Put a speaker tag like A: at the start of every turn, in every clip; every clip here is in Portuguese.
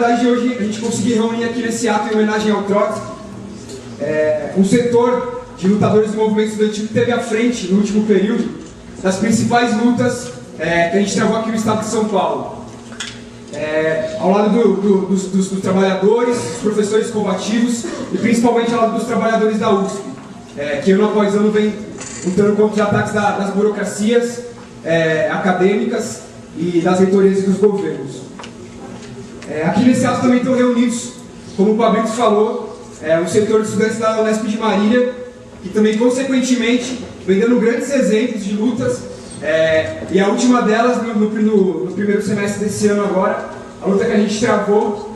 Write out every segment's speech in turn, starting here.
A: verdade, hoje a gente conseguiu reunir aqui nesse ato em homenagem ao Trotsky um setor de lutadores do movimento estudantil que teve à frente, no último período, das principais lutas que a gente travou aqui no estado de São Paulo. Ao lado dos trabalhadores, dos professores combativos e principalmente ao lado dos trabalhadores da USP, que ano após ano vem lutando contra os ataques das burocracias acadêmicas e das reitorias e dos governos. Aqui nesse ato também estão reunidos, como o Pablito falou, um setor de estudantes da Unesp de Marília, que também, consequentemente, vem dando grandes exemplos de lutas, e a última delas, no primeiro semestre desse ano agora, a luta que a gente travou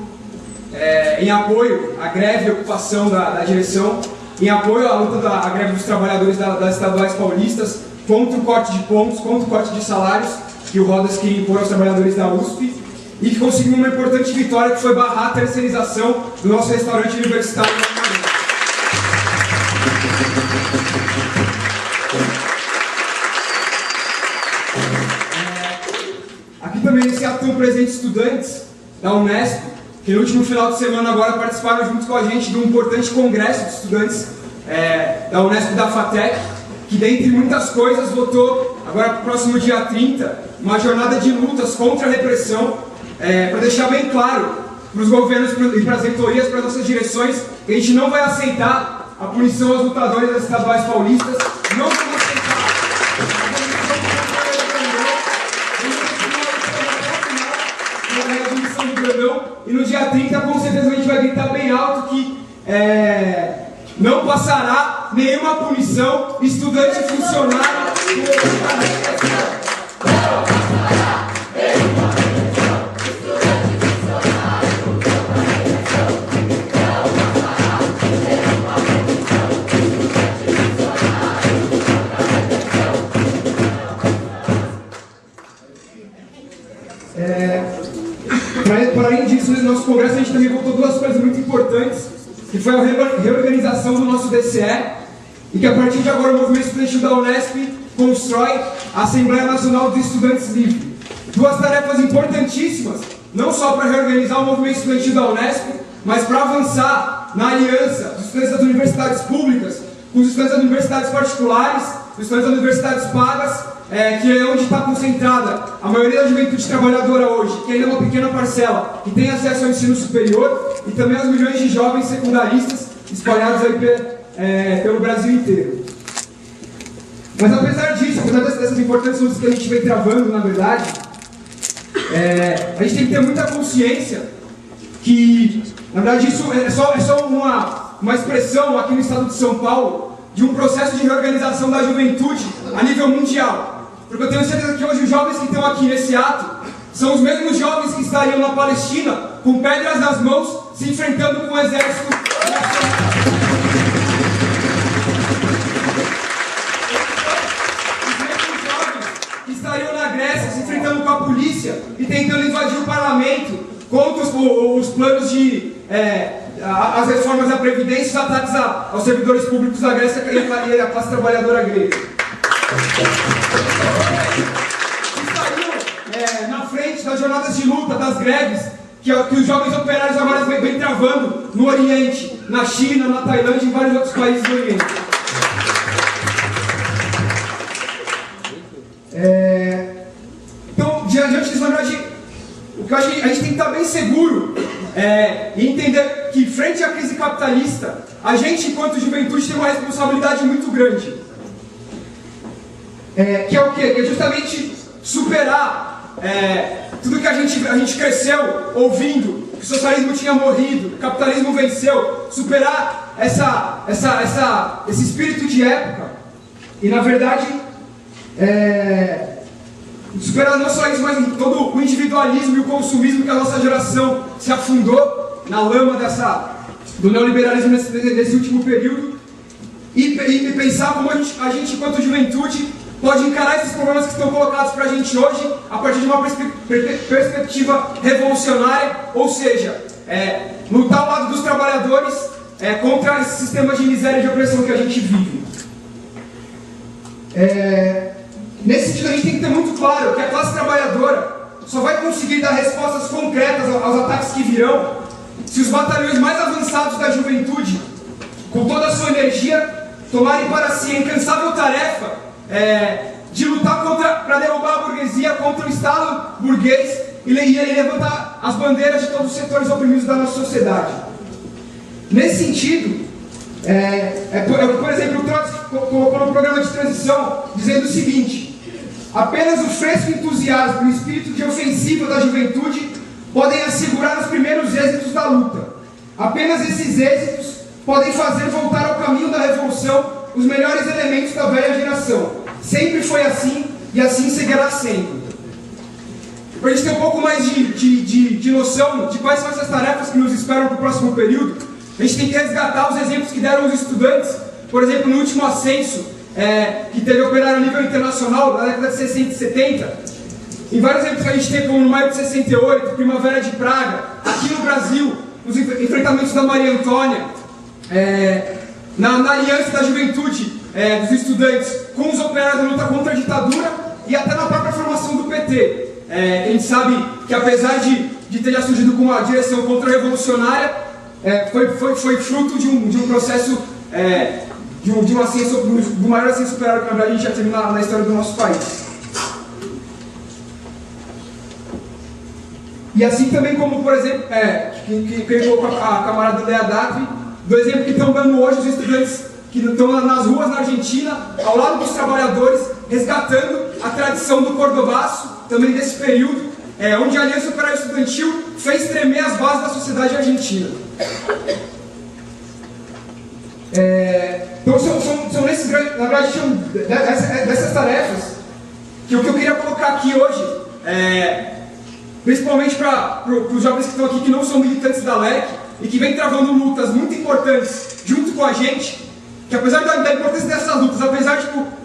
A: em apoio à greve e ocupação da direção, em apoio à luta à greve dos trabalhadores das estaduais paulistas, contra o corte de pontos, contra o corte de salários que o Rodas queria impor aos trabalhadores da USP, e que conseguiu uma importante vitória, que foi barrar a terceirização do nosso restaurante universitário. Aqui também nesse ato estão presentes estudantes da Unesp, que no último final de semana agora participaram junto com a gente de um importante congresso de estudantes da Unesp e da FATEC, que dentre muitas coisas votou, agora para o próximo dia 30, uma jornada de lutas contra a repressão, para deixar bem claro para os governos e para as reitorias, para as nossas direções, que a gente não vai aceitar a punição aos lutadores das estaduais paulistas, não vamos aceitar a punição do Brandão, e no dia 30 com certeza a gente vai gritar bem alto que não passará nenhuma punição estudante e funcionário. Para além disso, no nosso congresso a gente também votou duas coisas muito importantes, que foi a reorganização do nosso DCE, e que a partir de agora o movimento estudantil da Unesp constrói a Assembleia Nacional dos Estudantes Livre. Duas tarefas importantíssimas, não só para reorganizar o movimento estudantil da Unesp, mas para avançar na aliança dos estudantes das universidades públicas com os estudantes das universidades particulares, os estudantes das universidades pagas, que é onde está concentrada a maioria da juventude trabalhadora hoje, que ainda é uma pequena parcela, que tem acesso ao ensino superior, e também aos milhões de jovens secundaristas espalhados aí pelo Brasil inteiro. Mas apesar disso, apesar dessas importantes lutas que a gente vem travando, na verdade, a gente tem que ter muita consciência que, na verdade, isso é só uma expressão aqui no estado de São Paulo de um processo de reorganização da juventude a nível mundial. Porque eu tenho certeza que hoje os jovens que estão aqui nesse ato são os mesmos jovens que estariam na Palestina com pedras nas mãos, se enfrentando com o exército nacional. Os mesmos jovens que estariam na Grécia se enfrentando com a polícia e tentando invadir o parlamento contra os planos de as reformas da Previdência e os ataques aos servidores públicos da Grécia e a classe trabalhadora grega. Estariam na frente das jornadas de luta, das greves, que os jovens operários agora vêm travando no Oriente, na China, na Tailândia e em vários outros países do Oriente. Então, diante disso, na verdade, o que eu acho que a gente tem que estar bem seguro e entender que, frente à crise capitalista, a gente, enquanto juventude, tem uma responsabilidade muito grande. Que é o quê? Que é justamente superar tudo que a gente cresceu ouvindo, que o socialismo tinha morrido, que o capitalismo venceu, superar esse espírito de época e, na verdade, superar não só isso, mas todo o individualismo e o consumismo que a nossa geração se afundou na lama do neoliberalismo nesse último período, e pensar como a gente, enquanto juventude, pode encarar esses problemas que estão colocados para a gente hoje a partir de uma perspectiva revolucionária, ou seja, lutar ao lado dos trabalhadores contra esse sistema de miséria e de opressão que a gente vive. Nesse sentido, a gente tem que ter muito claro que a classe trabalhadora só vai conseguir dar respostas concretas aos ataques que virão se os batalhões mais avançados da juventude, com toda a sua energia, tomarem para si a incansável tarefa de lutar para derrubar a burguesia, contra o Estado burguês e levantar as bandeiras de todos os setores oprimidos da nossa sociedade. Nesse sentido, por exemplo, o Trotsky colocou no programa de transição dizendo o seguinte: apenas o fresco entusiasmo e o espírito de ofensiva da juventude podem assegurar os primeiros êxitos da luta. Apenas esses êxitos podem fazer voltar ao caminho da revolução os melhores elementos da velha geração. Sempre foi assim e assim seguirá sendo. Para a gente ter um pouco mais de noção de quais são essas tarefas que nos esperam para o próximo período, a gente tem que resgatar os exemplos que deram os estudantes, por exemplo, no último ascenso, que teve operário a nível internacional, na década de 60 e 70, em vários exemplos que a gente tem, como no maio de 68, Primavera de Praga, aqui no Brasil, os enfrentamentos da Maria Antônia, na aliança da juventude dos estudantes com os operários da luta contra a ditadura e até na própria formação do PT. A gente sabe que, apesar de ter já surgido com uma direção contra-revolucionária, foi fruto de um processo, de um ascenso, do maior ascenso operário que na verdade a gente já teve na história do nosso país. E assim também como, por exemplo, que colocou a camarada Lea Dacri, do exemplo que estão dando hoje os estudantes que estão nas ruas na Argentina, ao lado dos trabalhadores, resgatando a tradição do cordobaço, também desse período, onde a Aliança Operária Estudantil fez tremer as bases da sociedade argentina. Então são nesses grandes, na verdade, dessas tarefas que o que eu queria colocar aqui hoje, principalmente para os jovens que estão aqui que não são militantes da LEC e que vem travando lutas muito importantes junto com a gente, que apesar da importância dessas lutas, apesar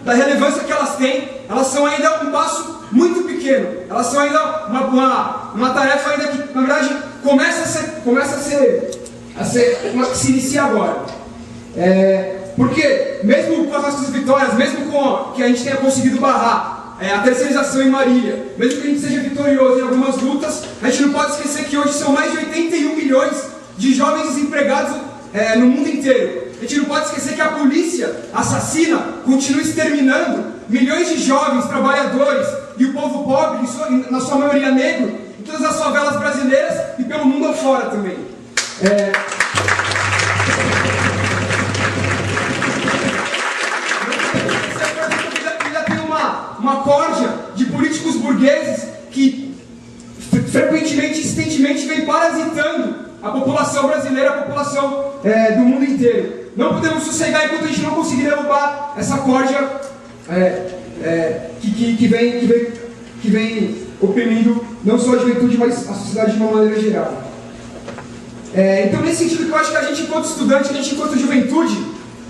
A: da relevância que elas têm, elas são ainda um passo muito pequeno. Elas são ainda uma tarefa ainda que, na verdade, se inicia agora. Porque, mesmo com as nossas vitórias, mesmo com que a gente tenha conseguido barrar a terceirização em Marília, mesmo que a gente seja vitorioso em algumas lutas, a gente não pode esquecer que hoje são mais de 81 milhões de jovens desempregados no mundo inteiro. A gente não pode esquecer que a polícia assassina continua exterminando milhões de jovens, trabalhadores e o povo pobre, na sua maioria negro, em todas as favelas brasileiras e pelo mundo afora também. Ainda tem uma corja de políticos burgueses que frequentemente, insistentemente, vem parasitando a população brasileira, a população do mundo inteiro. Não podemos sossegar enquanto a gente não conseguir derrubar essa corja que vem oprimindo não só a juventude, mas a sociedade de uma maneira geral. Então, nesse sentido, que eu acho que a gente, enquanto estudante, a gente, enquanto juventude,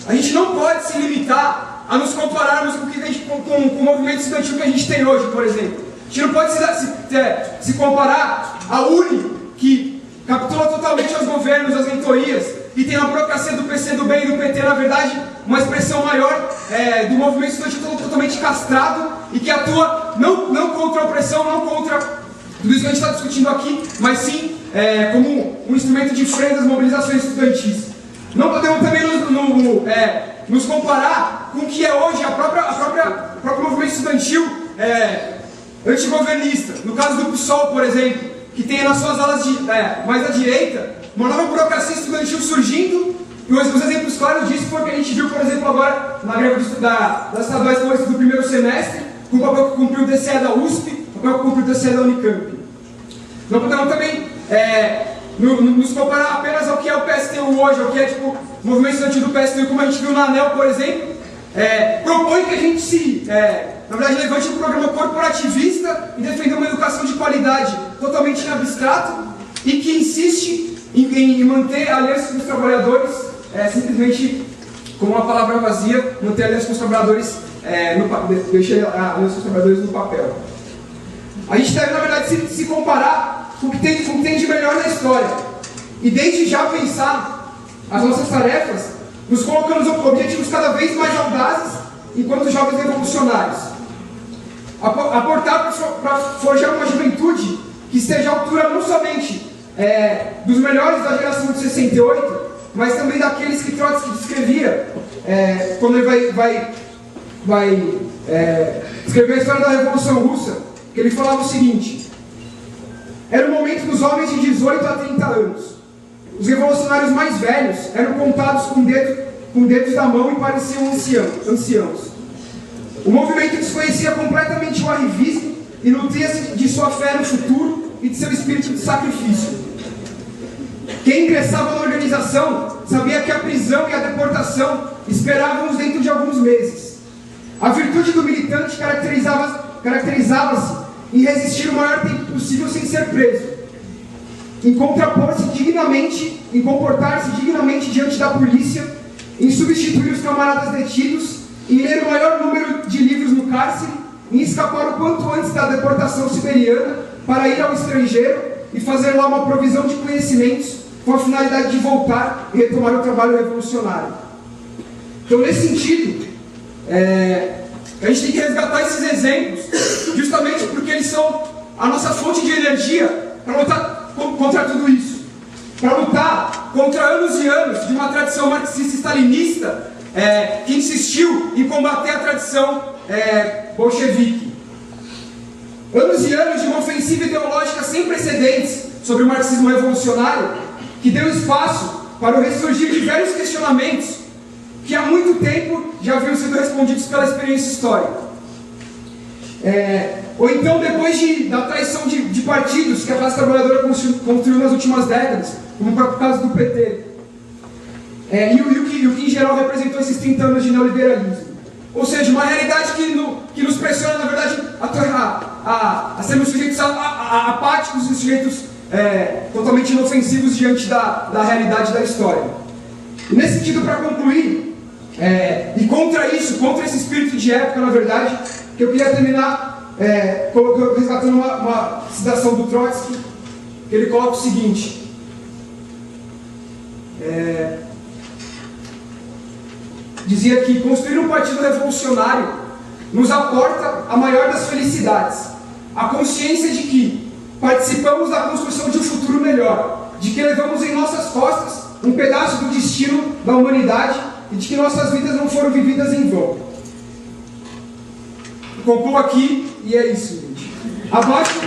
A: a gente não pode se limitar a nos compararmos com o movimento estudantil que a gente tem hoje, por exemplo. A gente não pode se comparar à UNE, que capitula totalmente aos governos, às mentorias, e tem a burocracia do PCdoB e do PT, na verdade, uma expressão maior do movimento estudantil totalmente castrado e que atua não contra a opressão, não contra tudo isso que a gente está discutindo aqui, mas sim como um instrumento de freio das mobilizações estudantis. Não podemos também nos comparar com o que é hoje o próprio movimento estudantil antigovernista. No caso do PSOL, por exemplo, que tem nas suas alas mais à direita uma nova burocracia estudantil surgindo, e os exemplos claros disso foi o que a gente viu, por exemplo, agora na greve das estaduais do primeiro semestre, com o papel que cumpriu o DCE da USP, o papel que cumpriu o DCE da Unicamp. Não podemos também nos comparar apenas ao que é o PSTU hoje, ao que é o movimento estudantil do PSTU, como a gente viu na ANEL, por exemplo, propõe que a gente na verdade, levante um programa corporativista e defender uma educação de qualidade totalmente em abstrato e que insiste em manter a aliança com os trabalhadores, simplesmente como uma palavra vazia, manter a aliança com os trabalhadores, deixar a aliança com os trabalhadores no papel. A gente deve, na verdade, se comparar com o que tem de melhor na história. E desde já pensar as nossas tarefas, nos colocando objetivos cada vez mais audazes enquanto jovens revolucionários. aportar para forjar uma juventude que esteja à altura não somente dos melhores da geração de 68, mas também daqueles que Trotsky descrevia quando ele vai escrever a história da Revolução Russa, que ele falava o seguinte: era o momento dos homens de 18 a 30 anos. Os revolucionários mais velhos eram contados com dedos da mão e pareciam anciãos. O movimento desconhecia completamente o arrivismo e nutria-se de sua fé no futuro e de seu espírito de sacrifício. Quem ingressava na organização sabia que a prisão e a deportação esperavam-os dentro de alguns meses. A virtude do militante caracterizava-se em resistir o maior tempo possível sem ser preso, em comportar-se dignamente diante da polícia, em substituir os camaradas detidos, em ler o maior número de livros no cárcere, em escapar o quanto antes da deportação siberiana para ir ao estrangeiro e fazer lá uma provisão de conhecimentos com a finalidade de voltar e retomar o trabalho revolucionário. Então, nesse sentido, a gente tem que resgatar esses exemplos, justamente porque eles são a nossa fonte de energia para lutar contra tudo isso, para lutar contra anos e anos de uma tradição marxista-stalinista que insistiu em combater a tradição bolchevique. Anos e anos de uma ofensiva ideológica sem precedentes sobre o marxismo revolucionário, que deu espaço para o ressurgir de velhos questionamentos que há muito tempo já haviam sido respondidos pela experiência histórica. Ou então, depois da traição de partidos que a classe trabalhadora construiu nas últimas décadas, como o próprio caso do PT, e o que em geral representou esses 30 anos de neoliberalismo. Ou seja, uma realidade que nos pressiona, na verdade, a sermos sujeitos apáticos e sujeitos totalmente inofensivos diante da realidade da história. E nesse sentido, para concluir, e contra isso, contra esse espírito de época, na verdade, que eu queria terminar resgatando uma citação do Trotsky, que ele coloca o seguinte: dizia que construir um partido revolucionário nos aporta a maior das felicidades, a consciência de que participamos da construção de um futuro melhor, de que levamos em nossas costas um pedaço do destino da humanidade e de que nossas vidas não foram vividas em vão. Concluo aqui e é isso, gente. Abaixo.